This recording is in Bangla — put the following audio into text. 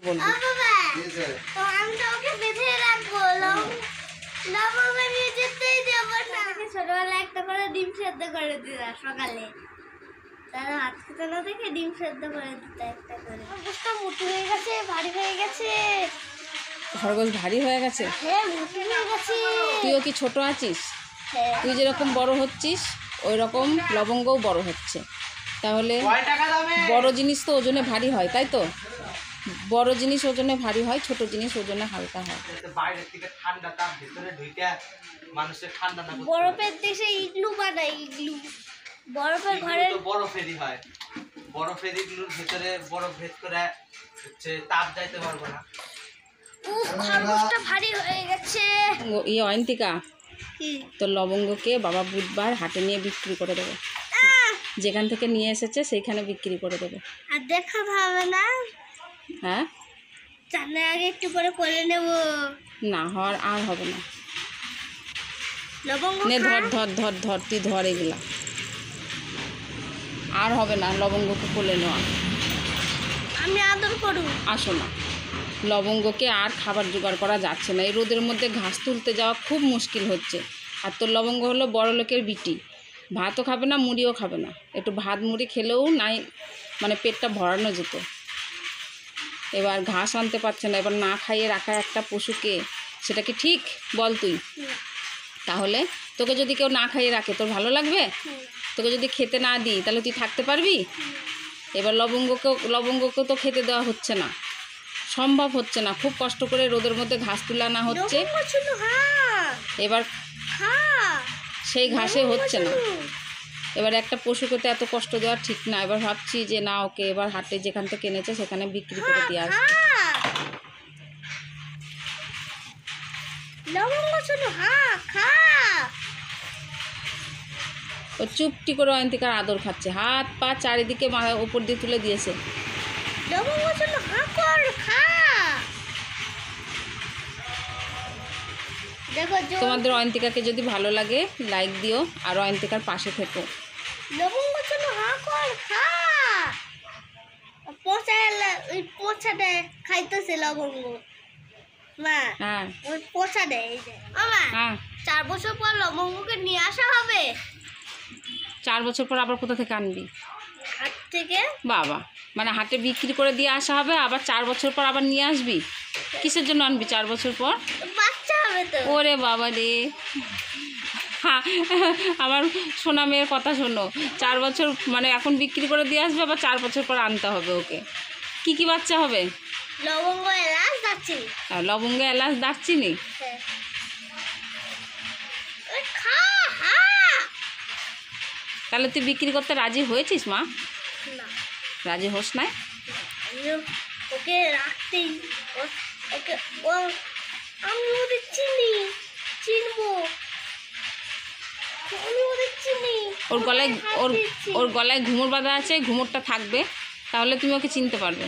বলবি। ছোটবেলায় একটা করে ডিম সেদ্ধ করে দিতাম সকালে, তারা ভাত খেতে না দেখে ডিম সেদ্ধ করে দিত একটা করে। বুঝটা মোটু হয়ে গেছে, ভারী হয়ে গেছে। খরগোশ ভারী হয়ে গেছে? হ্যাঁ, মোটু হয়ে গেছে। তুইও কি ছোট আছিস? তুই যেরকম বড় হচ্ছিস ওই রকম লবঙ্গও বড় হচ্ছে। তাহলে বড় জিনিস তো ওজনে ভারী হয়, তাই তো? বড় জিনিস ওজনে ভারী হয়, ছোট জিনিস ওজনে হালকা হয়। বরফের দেশে ইগলু বানায়, ইগলু। বরফের ঘরে বরফেরই হয়, বরফের ইগলুর ভিতরে বরফ ভেদ করে হচ্ছে তাপ যাইতে পারবো না। খরগোশটা ভারী হয়ে গেছে। অয়ন্তিকা, কি তোর লবঙ্গকে বাবা বুধবার হাটে নিয়ে বিক্রি করে দেবে। যেখান থেকে নিয়ে এসেছে সেইখানে বিক্রি করে দেবে। আর দেখাতে হবে না? হ্যাঁ, চানের আগে একটু করে নেব। না হওয়ার আর হবে না। লবঙ্গ নে ধর ধর ধর ধর, তুই ধর এগুলা, আর হবে না লবঙ্গকে কোলে নেওয়া। আমি আদর করু। আসো না, লবঙ্গকে আর খাবার জোগাড় করা যাচ্ছে না। এই রোদের মধ্যে ঘাস তুলতে যাওয়া খুব মুশকিল হচ্ছে। আর তোর লবঙ্গ হলো বড় লোকের বিটি, ভাতও খাবে না, মুড়িও খাবে না। একটু ভাত মুড়ি খেলেও নাই, মানে পেটটা ভরানো যেত। এবার ঘাস আনতে পারছে না, এবার না খাইয়ে রাখা একটা পশুকে, সেটা কি ঠিক বল তুই? তাহলে তোকে যদি কেউ না খাইয়ে রাখে তোর ভালো লাগবে? তোকে যদি খেতে না দিই তাহলে তুই থাকতে পারবি? এবার লবঙ্গকেও তো খেতে দেওয়া হচ্ছে না, সম্ভব হচ্ছে না। খুব কষ্ট করে রোদের মধ্যে ঘাস তুলে না হচ্ছে, এবার সেই ঘাসে হচ্ছে না। এবার একটা পশুকে তো এত কষ্ট দেওয়া ঠিক না। এবার ভাবছি যে না, ওকে এবার হাটে যেখান থেকে এনেছে সেখানে বিক্রি করে দিয়ে আসবো। ও চুপটি করে অয়ন্তিকার আদর খাচ্ছে, হাত পা চারিদিকে উপর দিয়ে তুলে দিয়েছে। তোমাদের অয়ন্তিকাকে যদি ভালো লাগে লাইক দিও, আর অয়ন্তিকার পাশে থেকো। খাইতেছে লবঙ্গ মা। হ্যাঁ ওই পোষা দেয়। হ্যাঁ, 4 বছর পর লবঙ্গকে নিয়ে আসা হবে। 4 বছর পর আবার কোথা থেকে আনবি? হাট থেকে। বাবা, মানে হাটে বিক্রি করে দিয়ে আসা হবে, আবার 4 বছর পর আবার নিয়ে আসবি? কিসের জন্য আনবি 4 বছর পর? বাচ্চা হবে তো। ওরে বাবা রে, হ্যাঁ, আমার সোনা মেয়ের কথা শোনো। 4 বছর মানে এখন বিক্রি করে দিয়ে আসবে, আবার 4 বছর পর আনতে হবে ওকে। কি কি বাচ্চা হবে? লবঙ্গ, এলাচ, দারচিনি। লবঙ্গ, এলাচ, দারচিনি। তাহলে তুই বিক্রি করতে রাজি হয়েছিস মা? না, রাজি হোস নাই? ওকে রাখতেই, ওকে ও আমি ওদের চিনবো, আমি ওদের চিনি। ওর গলায় ঘুমুর বাঁধা আছে, ঘুমুরটা থাকবে, তাহলে তুমি ওকে চিনতে পারবে।